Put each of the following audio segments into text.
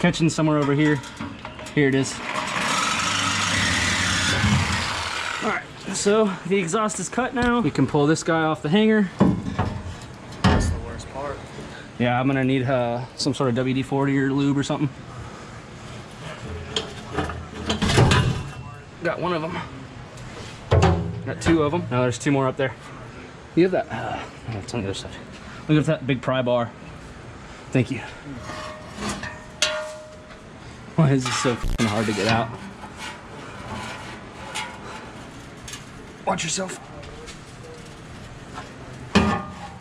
catching somewhere over here. Here it is. All right, so the exhaust is cut now. We can pull this guy off the hanger. That's the worst part. Yeah, I'm gonna need some sort of WD-40 or lube or something. Got one of them. Got two of them. Now there's two more up there. You have that? It's on the other side. Look at that big pry bar. Thank you. Why is this so fucking hard to get out? Watch yourself.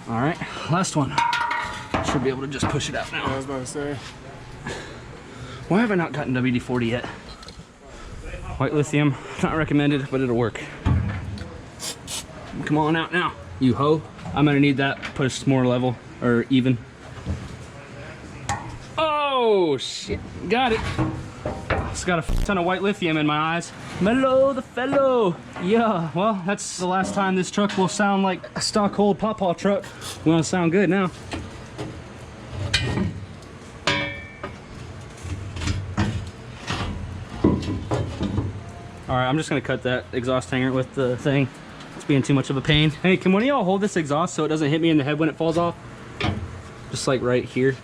All right, last one. Should be able to just push it out now. I was about to say. Why have I not gotten WD-40 yet? White lithium, not recommended, but it'll work. Come on out now, you hoe. I'm gonna need that pushed more level or even. Oh shit, got it. It's got a ton of white lithium in my eyes. Mellow the fellow. Yeah, well, that's the last time this truck will sound like a stock old pawpaw truck. We want to sound good now. All right, I'm just gonna cut that exhaust hanger with the thing. It's being too much of a pain. Hey, can one of y'all hold this exhaust so it doesn't hit me in the head when it falls off? Just like right here.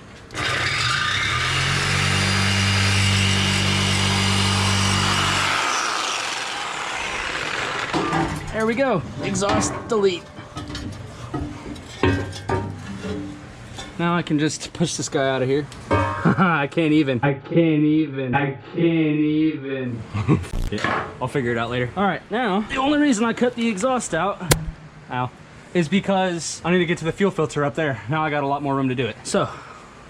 There we go, exhaust delete. Now I can just push this guy out of here. I can't even. Yeah, I'll figure it out later. All right, now, the only reason I cut the exhaust out, is because I need to get to the fuel filter up there. Now I got a lot more room to do it. So,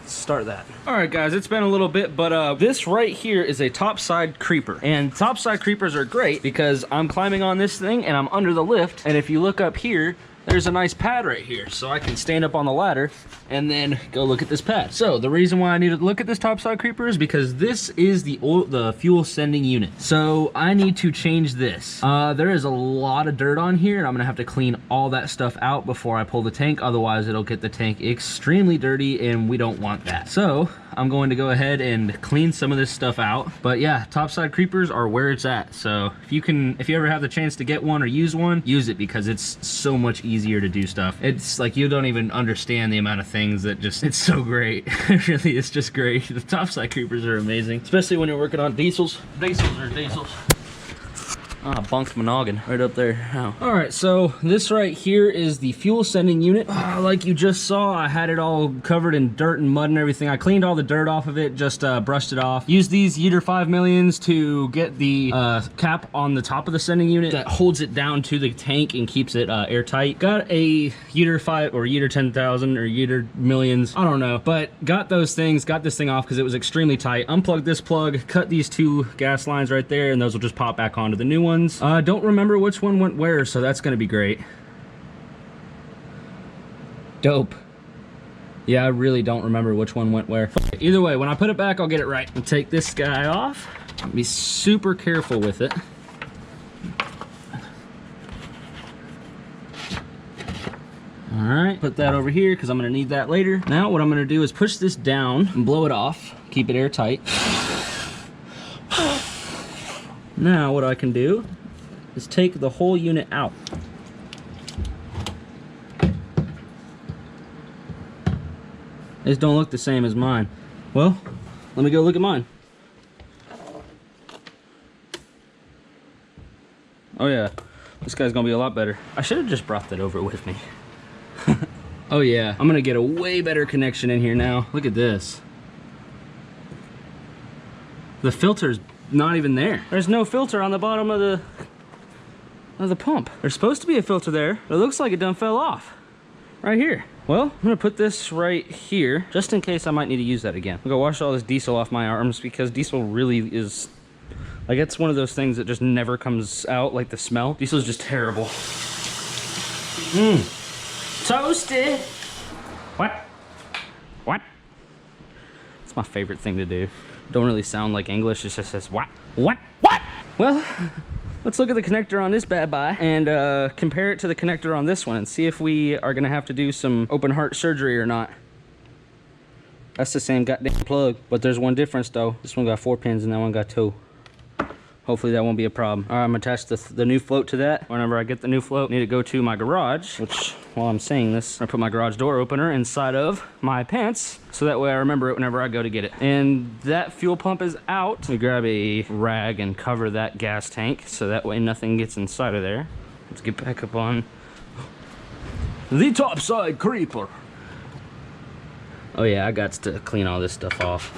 let's start that. All right, guys, it's been a little bit, but this right here is a topside creeper. And topside creepers are great because I'm climbing on this thing and I'm under the lift. And if you look up here, there's a nice pad right here, so I can stand up on the ladder and then go look at this pad. So the reason why I need to look at this topside creeper is because this is the fuel sending unit. So I need to change this. There is a lot of dirt on here and I'm gonna have to clean all that stuff out before I pull the tank. Otherwise it'll get the tank extremely dirty and we don't want that. So I'm going to go ahead and clean some of this stuff out. But yeah, topside creepers are where it's at. So if you ever have the chance to get one or use one, use it because it's so much easier to do stuff. It's like you don't even understand the amount of things that it's so great. It really is just great. The topside creepers are amazing, especially when you're working on diesels. Diesels. Ah, bunked my noggin right up there. Ow. All right, so this right here is the fuel sending unit. Like you just saw, I had it all covered in dirt and mud and everything. I cleaned all the dirt off of it, just brushed it off. Used these Yeeter 5 millions to get the cap on the top of the sending unit that holds it down to the tank and keeps it airtight. Got a Yeeter 5 or Yeeter 10,000 or Yeeter millions, I don't know, but got those things, got this thing off because it was extremely tight. Unplugged this plug, cut these two gas lines right there, and those will just pop back onto the new ones. Don't remember which one went where, so that's gonna be great. Dope. Yeah, I really don't remember which one went where. Either way, when I put it back, I'll get it right. I'll take this guy off. Be super careful with it. All right, put that over here because I'm gonna need that later. Now what I'm gonna do is push this down and blow it off. Keep it airtight. Now what I can do is take the whole unit out. These don't look the same as mine. Well, let me go look at mine. Oh yeah, this guy's gonna be a lot better. I should have just brought that over with me. Oh yeah, I'm gonna get a way better connection in here now. Look at this. The filter's not even there. There's no filter on the bottom of the pump. There's supposed to be a filter there, but it looks like it done fell off. Right here. Well, I'm gonna put this right here, just in case I might need to use that again. I'm gonna wash all this diesel off my arms because diesel really is, like, it's one of those things that just never comes out, like the smell. Diesel's just terrible. Toasty. What? It's my favorite thing to do. Don't really sound like English, it just says what? Well, let's look at the connector on this bad boy and compare it to the connector on this one and see if we are gonna have to do some open heart surgery or not. That's the same goddamn plug, but there's one difference though. This one got 4 pins and that one got 2. Hopefully that won't be a problem. All right, I'm gonna attach the new float to that. Whenever I get the new float, I need to go to my garage, which while I'm saying this, I put my garage door opener inside of my pants, so that way I remember it whenever I go to get it. And that fuel pump is out. We grab a rag and cover that gas tank, so that way nothing gets inside of there. Let's get back up on the top side creeper. Oh yeah, I got to clean all this stuff off.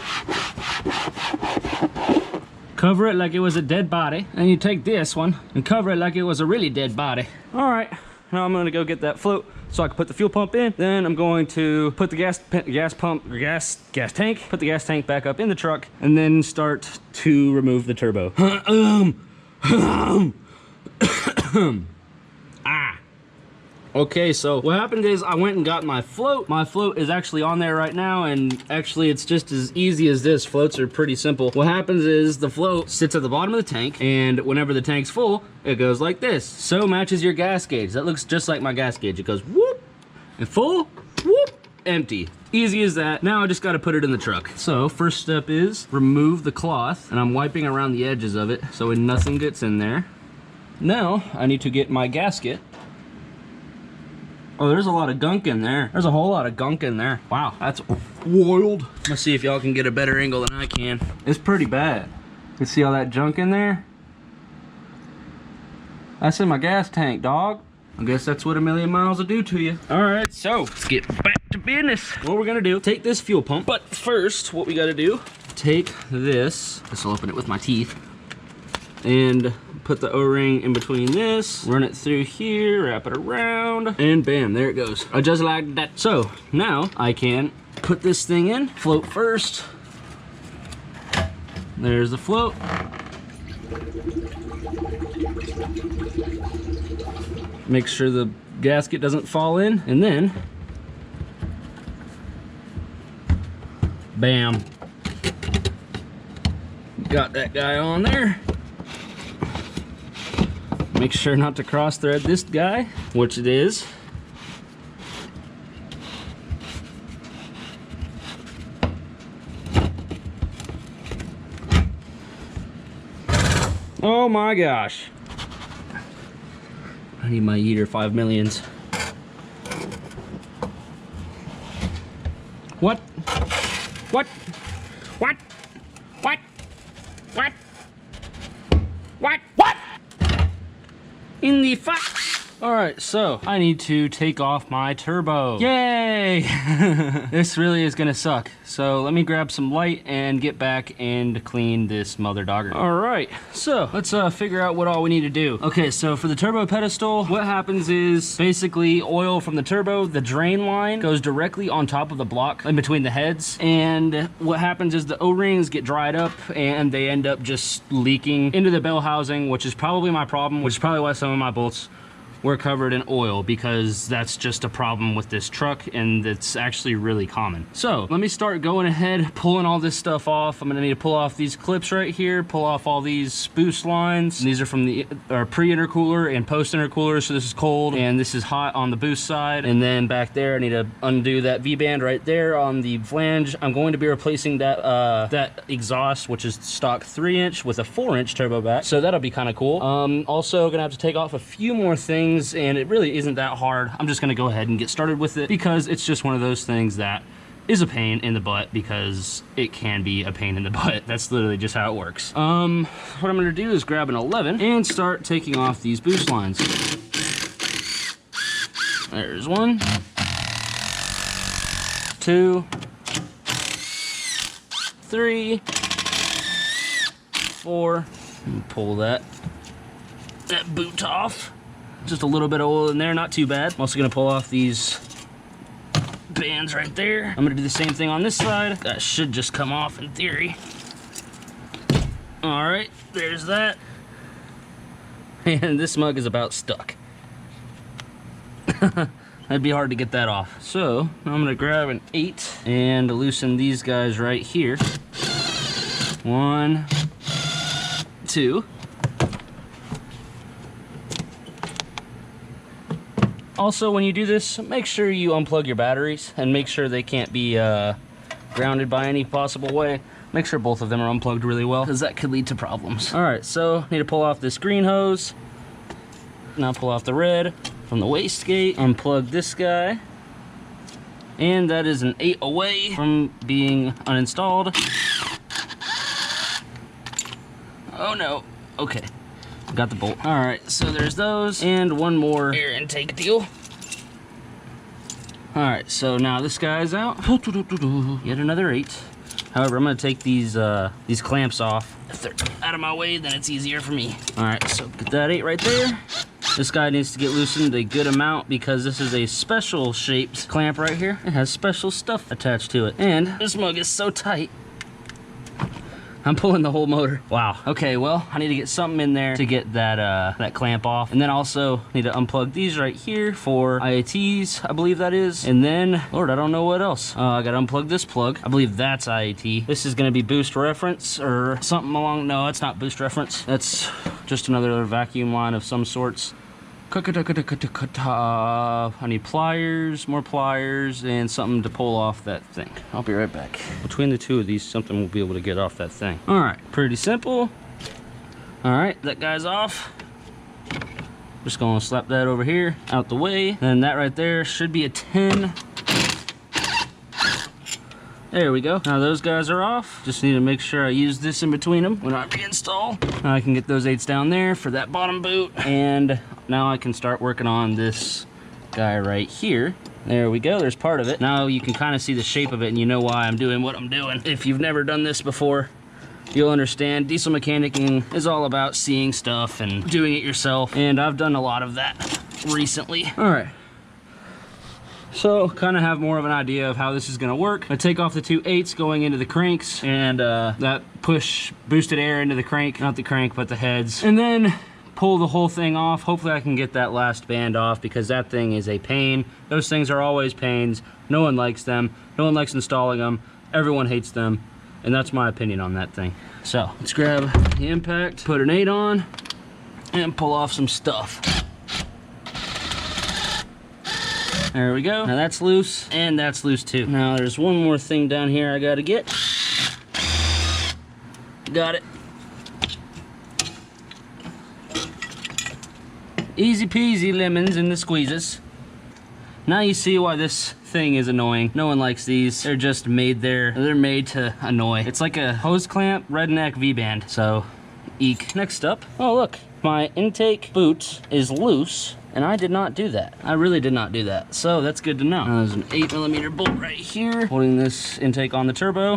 Cover it like it was a dead body, and you take this one and cover it like it was a really dead body. All right, now I'm gonna go get that float so I can put the fuel pump in. Then I'm going to put the gas tank, put the gas tank back up in the truck, and then start to remove the turbo. Okay, so what happened is I went and got my float. My float is actually on there right now, and actually it's just as easy as this. Floats are pretty simple. What happens is the float sits at the bottom of the tank, and whenever the tank's full, it goes like this. So matches your gas gauge. That looks just like my gas gauge. It goes whoop, and full, whoop, empty. Easy as that. Now I just gotta put it in the truck. So first step is remove the cloth, and I'm wiping around the edges of it so nothing gets in there. Now I need to get my gasket. Oh, there's a lot of gunk in there. There's a whole lot of gunk in there. Wow, that's wild. Let's see if y'all can get a better angle than I can. It's pretty bad. You see all that junk in there? That's in my gas tank, dog. I guess that's what a million miles will do to you. All right, so let's get back to business. What we're gonna do, take this fuel pump, but first, what we gotta do, take this will open it with my teeth, and put the O-ring in between this, run it through here, wrap it around, and bam, there it goes. Just like that. So now I can put this thing in, float first. There's the float. Make sure the gasket doesn't fall in, and then bam, got that guy on there. Make sure not to cross thread this guy, which it is. Oh my gosh. I need my Eater 5 millions. What? What? What? What? What? What? What? In the fuck? All right, so I need to take off my turbo. Yay! This really is gonna suck. So let me grab some light and get back and clean this mother dogger. All right, so let's figure out what all we need to do. Okay, so for the turbo pedestal, what happens is basically oil from the turbo, the drain line goes directly on top of the block in between the heads. And what happens is the O-rings get dried up and they end up just leaking into the bell housing, which is probably my problem, which is probably why some of my bolts were covered in oil, because that's just a problem with this truck, and it's actually really common. So let me start going ahead, pulling all this stuff off. I'm gonna need to pull off these clips right here, pull off all these boost lines. These are from the pre-intercooler and post-intercooler, so this is cold and this is hot on the boost side. And then back there, I need to undo that V-band right there on the flange. I'm going to be replacing that that exhaust, which is stock 3-inch with a 4-inch turbo back, so that'll be kind of cool. Also gonna have to take off a few more things, and it really isn't that hard. I'm just gonna go ahead and get started with it, because it's just one of those things that is a pain in the butt, because it can be a pain in the butt. That's literally just how it works. What I'm gonna do is grab an 11 and start taking off these boost lines. There's 1, 2, 3, 4, and pull that boot off. Just a little bit of oil in there, not too bad. I'm also gonna pull off these bands right there. I'm gonna do the same thing on this side. That should just come off in theory. All right, there's that. And this mug is about stuck. That'd be hard to get that off. So I'm gonna grab an 8 and loosen these guys right here. 1, 2. Also, when you do this, make sure you unplug your batteries and make sure they can't be grounded by any possible way. Make sure both of them are unplugged really well, because that could lead to problems. All right, so need to pull off this green hose. Now pull off the red from the wastegate. Unplug this guy. And that is an 8 away from being uninstalled. Oh no, okay. Got the bolt. All right, so there's those, and one more air intake deal. All right, so now this guy's out. Yet another 8. However, I'm gonna take these clamps off. If they're out of my way, then it's easier for me. All right, so get that 8 right there. This guy needs to get loosened a good amount because this is a special shaped clamp right here. It has special stuff attached to it. And this mug is so tight. I'm pulling the whole motor. Wow. Okay, well, I need to get something in there to get that clamp off. And then also need to unplug these right here for IATs, I believe that is. And then, Lord, I don't know what else. I gotta unplug this plug. I believe that's IAT. This is gonna be boost reference or something along, no, it's not boost reference. That's just another vacuum line of some sorts. I need pliers, more pliers, and something to pull off that thing. I'll be right back. Between the two of these, something will be able to get off that thing. All right, pretty simple. All right, that guy's off. Just gonna slap that over here, out the way. And that right there should be a 10. There we go. Now those guys are off. Just need to make sure I use this in between them when I reinstall. Now I can get those 8s down there for that bottom boot. And now I can start working on this guy right here. There we go, there's part of it. Now you can kind of see the shape of it and you know why I'm doing what I'm doing. If you've never done this before, you'll understand diesel mechanicking is all about seeing stuff and doing it yourself. And I've done a lot of that recently. All right. So, kind of have more of an idea of how this is gonna work. I take off the 2 8s going into the cranks, and that push boosted air into the crank, not the crank, but the heads. And then pull the whole thing off. Hopefully I can get that last band off because that thing is a pain. Those things are always pains. No one likes them. No one likes installing them. Everyone hates them. And that's my opinion on that thing. So, let's grab the impact, put an 8 on, and pull off some stuff. There we go. Now that's loose, and that's loose too. Now there's one more thing down here I gotta get. Got it. Easy peasy lemons in the squeezes. Now you see why this thing is annoying. No one likes these. They're just made there. They're made to annoy. It's like a hose clamp redneck V-band. So, eek. Next up, oh look, my intake boot is loose. And I did not do that. I really did not do that. So that's good to know. There's an 8mm bolt right here, holding this intake on the turbo.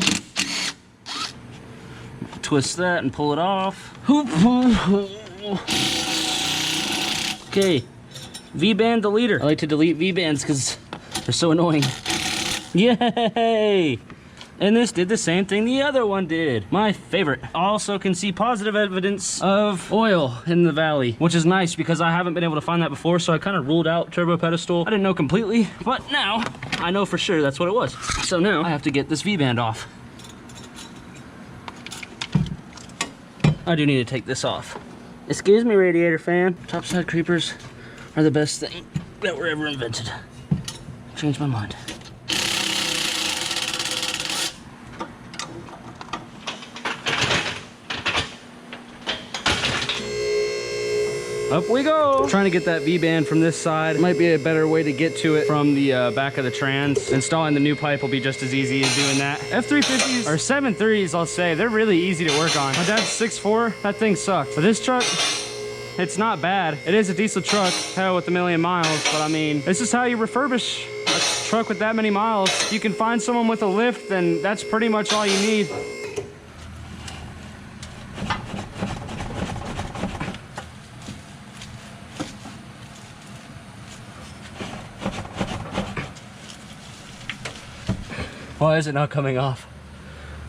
Twist that and pull it off. Okay, V-band deleter. I like to delete V-bands because they're so annoying. Yay! And this did the same thing the other one did. My favorite. Also can see positive evidence of oil in the valley, which is nice because I haven't been able to find that before, so I kind of ruled out turbo pedestal. I didn't know completely, but now I know for sure that's what it was. So now I have to get this V-band off. I do need to take this off. Excuse me, radiator fan. Topside creepers are the best thing that were ever invented. Changed my mind. Up we go. Trying to get that V-band from this side. Might be a better way to get to it from the back of the trans. Installing the new pipe will be just as easy as doing that. F350s or 7.3s, I'll say, they're really easy to work on. My dad's 6'4", that thing sucks. For this truck, it's not bad. It is a diesel truck, hell, with a million miles, but I mean, this is how you refurbish a truck with that many miles. If you can find someone with a lift, then that's pretty much all you need. Why is it not coming off?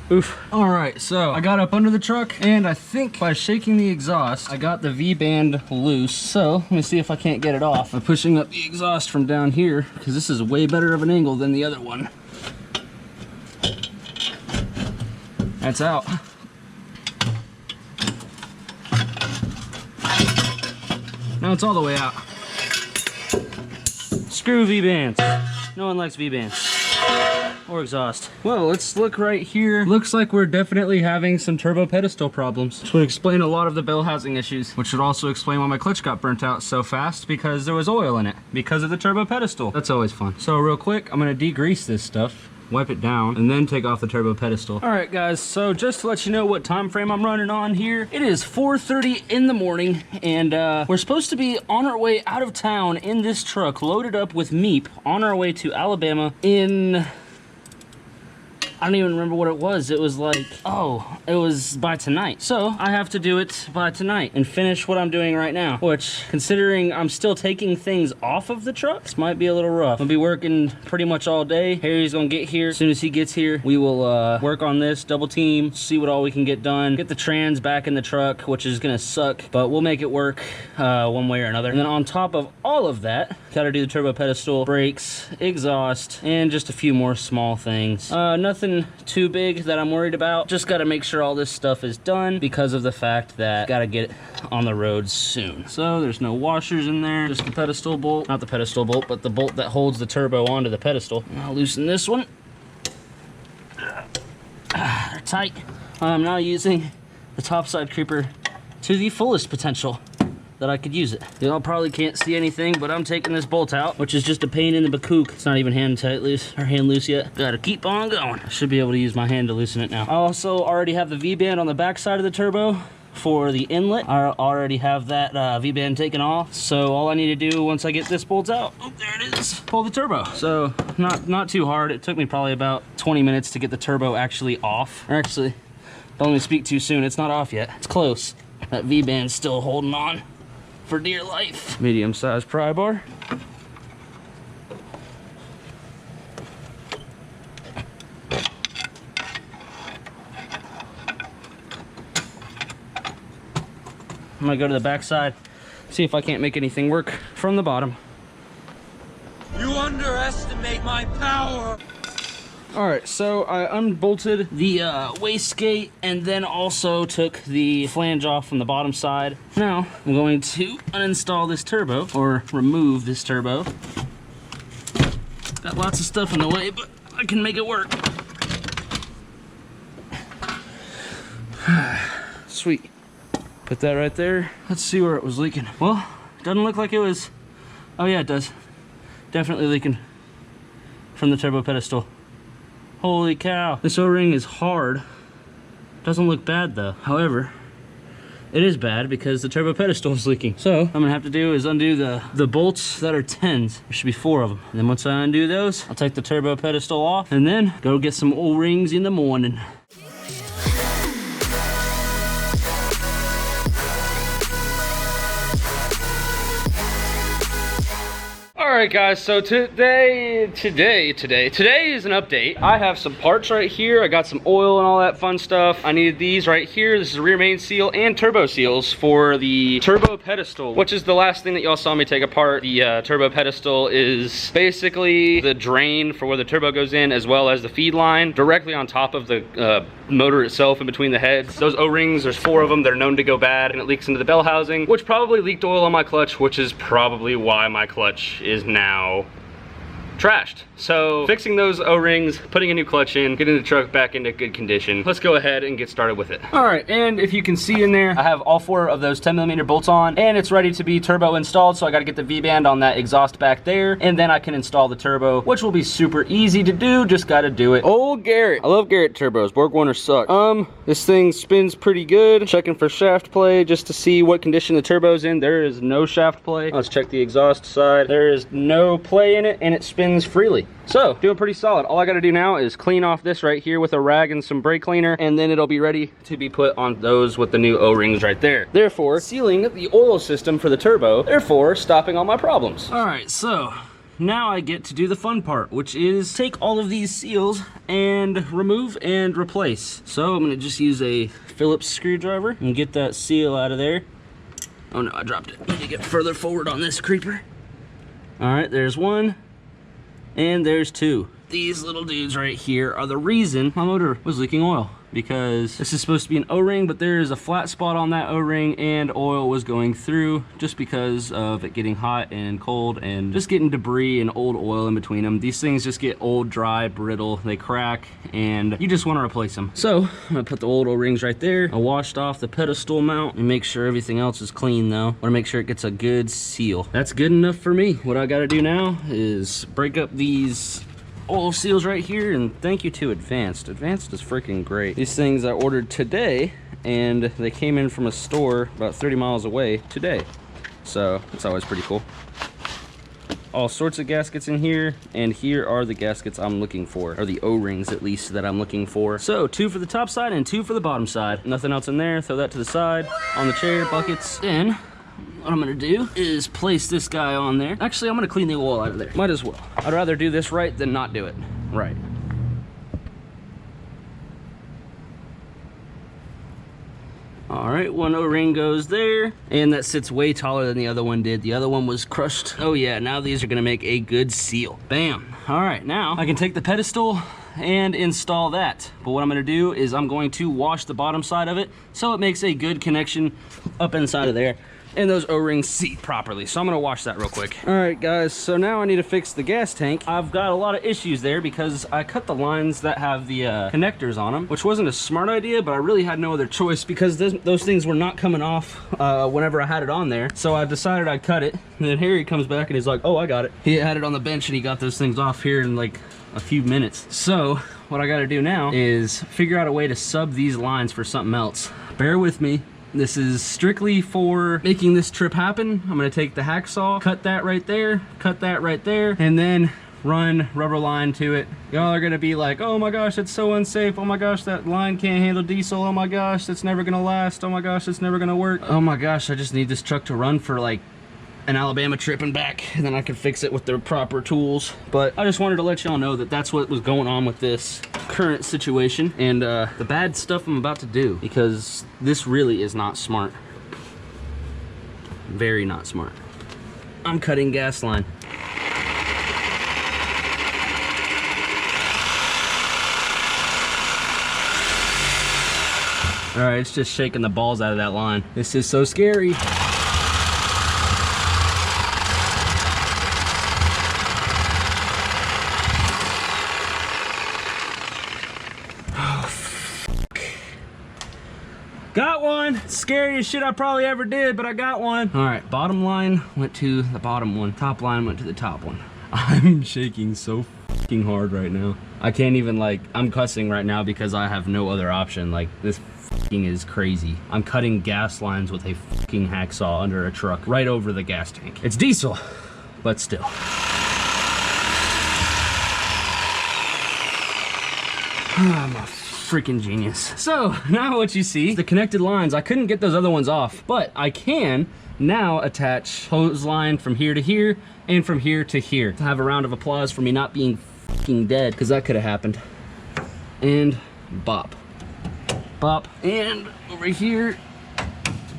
Oof. All right, so I got up under the truck and I think by shaking the exhaust, I got the V-band loose. So let me see if I can't get it off by pushing up the exhaust from down here, because this is way better of an angle than the other one. That's out. Now it's all the way out. Screw V-bands. No one likes V-bands. or exhaust? Well, let's look right here. Looks like we're definitely having some turbo pedestal problems, which would explain a lot of the bell housing issues, which would also explain why my clutch got burnt out so fast, because there was oil in it because of the turbo pedestal. That's always fun. So real quick, I'm gonna degrease this stuff, wipe it down, and then take off the turbo pedestal. All right, guys, so just to let you know what time frame I'm running on here, it is 4:30 in the morning, and we're supposed to be on our way out of town in this truck, loaded up with meat, on our way to Alabama in... I don't even remember what it was. It was like, oh, it was by tonight. So I have to do it by tonight and finish what I'm doing right now, which, considering I'm still taking things off of the truck, this might be a little rough. I'll be working pretty much all day. Harry's gonna get here. As soon as he gets here, we will work on this, double team, see what all we can get done, get the trans back in the truck, which is gonna suck, but we'll make it work one way or another. And then on top of all of that, gotta do the turbo pedestal, brakes, exhaust, and just a few more small things. Nothing too big that I'm worried about. Just got to make sure all this stuff is done because of the fact that got to get it on the road soon. So there's no washers in there, just the pedestal bolt. Not the pedestal bolt, but the bolt that holds the turbo onto the pedestal. I'll loosen this one. They're tight. I'm now using the topside creeper to the fullest potential that I could use it. Y'all probably can't see anything, but I'm taking this bolt out, which is just a pain in the bakook. It's not even hand loose yet. Gotta keep on going. I should be able to use my hand to loosen it now. I also already have the V-band on the back side of the turbo for the inlet. I already have that V-band taken off. So all I need to do once I get this bolt out, oh, there it is, pull the turbo. So not too hard. It took me probably about 20 minutes to get the turbo actually off. Or actually, don't let me speak too soon. It's not off yet. It's close. That V-band's still holding on for dear life. Medium-sized pry bar. I'm gonna go to the back side, see if I can't make anything work from the bottom. You underestimate my power! All right, so I unbolted the wastegate and then also took the flange off from the bottom side. Now I'm going to uninstall this turbo, or remove this turbo. Got lots of stuff in the way, but I can make it work. Sweet. Put that right there. Let's see where it was leaking. Well, doesn't look like it was. Oh yeah, it does. Definitely leaking from the turbo pedestal. Holy cow. This O-ring is hard. Doesn't look bad though. However, it is bad because the turbo pedestal is leaking. So what I'm gonna have to do is undo the bolts that are 10s. There should be 4 of them. And then once I undo those, I'll take the turbo pedestal off and then go get some O-rings in the morning. Alright guys, so today is an update. I have some parts right here. I got some oil and all that fun stuff. I needed these right here. This is rear main seal and turbo seals for the turbo pedestal, which is the last thing that y'all saw me take apart. The turbo pedestal is basically the drain for where the turbo goes in, as well as the feed line directly on top of the motor itself in between the heads. Those O-rings, there's 4 of them. They're known to go bad and it leaks into the bell housing, which probably leaked oil on my clutch, which is probably why my clutch is now trashed. So fixing those O-rings, putting a new clutch in, getting the truck back into good condition. Let's go ahead and get started with it. All right, and if you can see in there, I have all 4 of those 10mm bolts on, and it's ready to be turbo installed. So I got to get the V-band on that exhaust back there, and then I can install the turbo, which will be super easy to do. Just got to do it. Old Garrett. I love Garrett turbos. BorgWarner suck. This thing spins pretty good. Checking for shaft play just to see what condition the turbo's in. There is no shaft play. Let's check the exhaust side. There is no play in it, and it spins freely. So, doing pretty solid. All I gotta do now is clean off this right here with a rag and some brake cleaner, and then it'll be ready to be put on those with the new O-rings right there. Therefore, sealing the oil system for the turbo, therefore stopping all my problems. All right, so now I get to do the fun part, which is take all of these seals and remove and replace. So I'm gonna just use a Phillips screwdriver and get that seal out of there. Oh no, I dropped it. Need to get further forward on this creeper. All right, there's 1. And there's 2. these little dudes right here are the reason my motor was leaking oil, because this is supposed to be an O-ring, but there is a flat spot on that O-ring and oil was going through just because of it getting hot and cold and just getting debris and old oil in between them. These things just get old, dry, brittle, they crack, and you just want to replace them. So I'm gonna put the old O-rings right there. I washed off the pedestal mount and make sure everything else is clean though. Want to make sure it gets a good seal. That's good enough for me. What I gotta do now is break up these oil seals right here, and thank you to Advanced. Advanced is freaking great. These things I ordered today and they came in from a store about 30 miles away today. So it's always pretty cool. All sorts of gaskets in here, and here are the gaskets I'm looking for, or the O-rings at least that I'm looking for. So 2 for the top side and 2 for the bottom side. Nothing else in there, throw that to the side, on the chair, buckets. Then what I'm gonna do is place this guy on there. Actually, I'm gonna clean the oil out of there. Might as well. I'd rather do this right than not do it right. All right, one O-ring goes there, and that sits way taller than the other one did. The other one was crushed. Oh yeah, now these are gonna make a good seal. Bam. All right, now I can take the pedestal and install that. But what I'm gonna do is I'm going to wash the bottom side of it so it makes a good connection up inside of there, and those O-rings seat properly. So I'm gonna wash that real quick. All right guys, so now I need to fix the gas tank. I've got a lot of issues there because I cut the lines that have the connectors on them, which wasn't a smart idea, but I really had no other choice because those things were not coming off whenever I had it on there. So I decided I'd cut it, and then Harry comes back and he's like, oh, I got it. He had it on the bench and he got those things off here in like a few minutes. So what I gotta do now is figure out a way to sub these lines for something else. Bear with me. This is strictly for making this trip happen. I'm gonna take the hacksaw, cut that right there, and then run rubber line to it. Y'all are gonna be like, oh my gosh, it's so unsafe. Oh my gosh, that line can't handle diesel. Oh my gosh, that's never gonna last. Oh my gosh, it's never gonna work. Oh my gosh, I just need this truck to run for like an Alabama trip and back, and then I can fix it with the proper tools. But I just wanted to let y'all know that that's what was going on with this current situation and the bad stuff I'm about to do, because this really is not smart. Very not smart. I'm cutting gas line. All right, it's just shaking the balls out of that line. This is so scary. Got one. Scariest shit I probably ever did, but I got one. All right, bottom line went to the bottom one. Top line went to the top one. I'm shaking so fucking hard right now. I can't even, like, I'm cussing right now because I have no other option. Like, this fucking is crazy. I'm cutting gas lines with a fucking hacksaw under a truck right over the gas tank. It's diesel, but still. I'm a freaking genius. So now what you see, the connected lines, I couldn't get those other ones off, but I can now attach hose line from here to here and from here to here. To have a round of applause for me not being fucking dead, because that could have happened. And bop. Bop. And over here,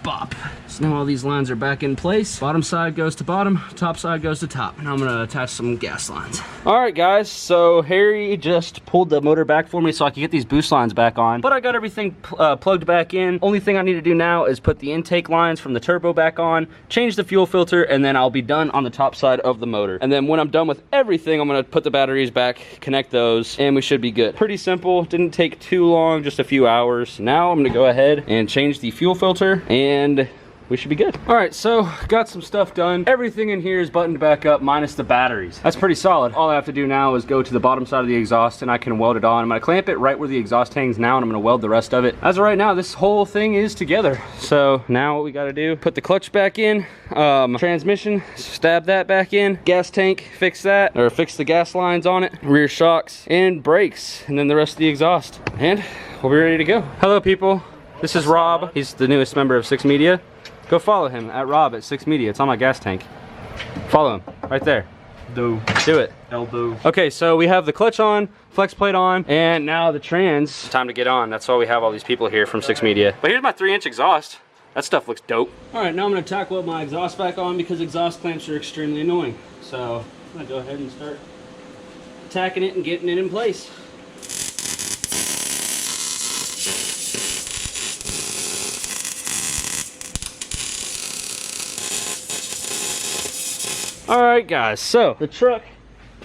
bop. So now all these lines are back in place. Bottom side goes to bottom, top side goes to top. Now I'm gonna attach some gas lines. All right guys, so Harry just pulled the motor back for me so I can get these boost lines back on, but I got everything plugged back in. Only thing I need to do now is put the intake lines from the turbo back on, change the fuel filter, and then I'll be done on the top side of the motor. And then when I'm done with everything, I'm gonna put the batteries back, connect those, and we should be good. Pretty simple, didn't take too long, just a few hours. Now I'm gonna go ahead and change the fuel filter, and we should be good. All right, so got some stuff done. Everything in here is buttoned back up minus the batteries. That's pretty solid. All I have to do now is go to the bottom side of the exhaust and I can weld it on. I'm gonna clamp it right where the exhaust hangs now, and I'm gonna weld the rest of it. As of right now, this whole thing is together. So now what we gotta do, put the clutch back in, transmission, stab that back in, gas tank, fix that, or fix the gas lines on it, rear shocks, and brakes, and then the rest of the exhaust. And we'll be ready to go. Hello people, this is Rob. He's the newest member of 6 Media. Go follow him at Rob at 6 Media. It's on my gas tank. Follow him right there. Do it. Elbow. Okay, so we have the clutch on, flex plate on, and now the trans. Time to get on. That's why we have all these people here from 6 Media. But here's my 3-inch exhaust. That stuff looks dope. All right, now I'm gonna tack weld my exhaust back on because exhaust clamps are extremely annoying. So I'm gonna go ahead and start tacking it and getting it in place. All right, guys, so the truck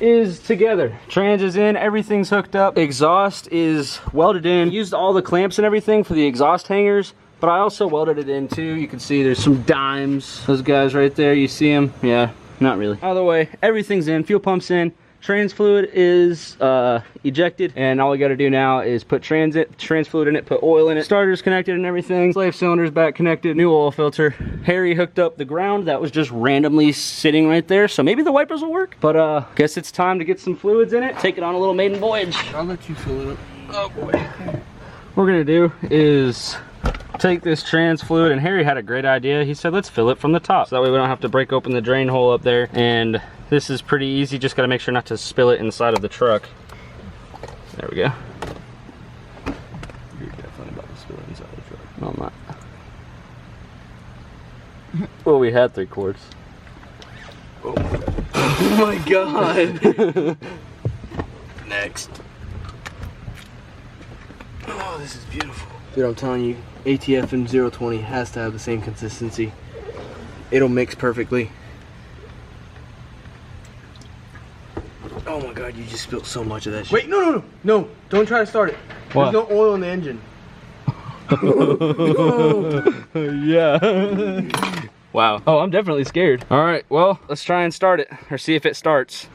is together. Trans is in, everything's hooked up. Exhaust is welded in. Used all the clamps and everything for the exhaust hangers, but I also welded it in too. You can see there's some dimes. Those guys right there, you see them? Yeah, not really. Either way, everything's in, fuel pump's in. Trans fluid is ejected, and all we got to do now is put trans fluid in it, put oil in it. Starter's connected and everything. Slave cylinder's back connected. New oil filter. Harry hooked up the ground that was just randomly sitting right there, so maybe the wipers will work. But guess it's time to get some fluids in it. Take it on a little maiden voyage. I'll let you fill it up. Oh boy. What we're gonna do is take this trans fluid, and Harry had a great idea. He said, let's fill it from the top, so that way we don't have to break open the drain hole up there. And this is pretty easy, just gotta make sure not to spill it inside of the truck. There we go. You're definitely about to spill it inside the truck. No, I'm not. Well, we had 3 quarts. Oh my god. Next. Oh, this is beautiful. Dude, I'm telling you, ATF and 020 has to have the same consistency. It'll mix perfectly. Oh my god, you just spilled so much of that shit. Wait, no, don't try to start it. What? There's no oil in the engine. Yeah. Wow. Oh, I'm definitely scared. All right, well, let's try and start it, or see if it starts.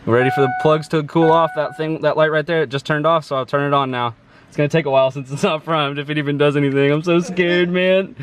Ready for the plugs to cool off. That light right there, it just turned off, so I'll turn it on now. It's gonna take a while since it's not primed, if it even does anything. I'm so scared, man.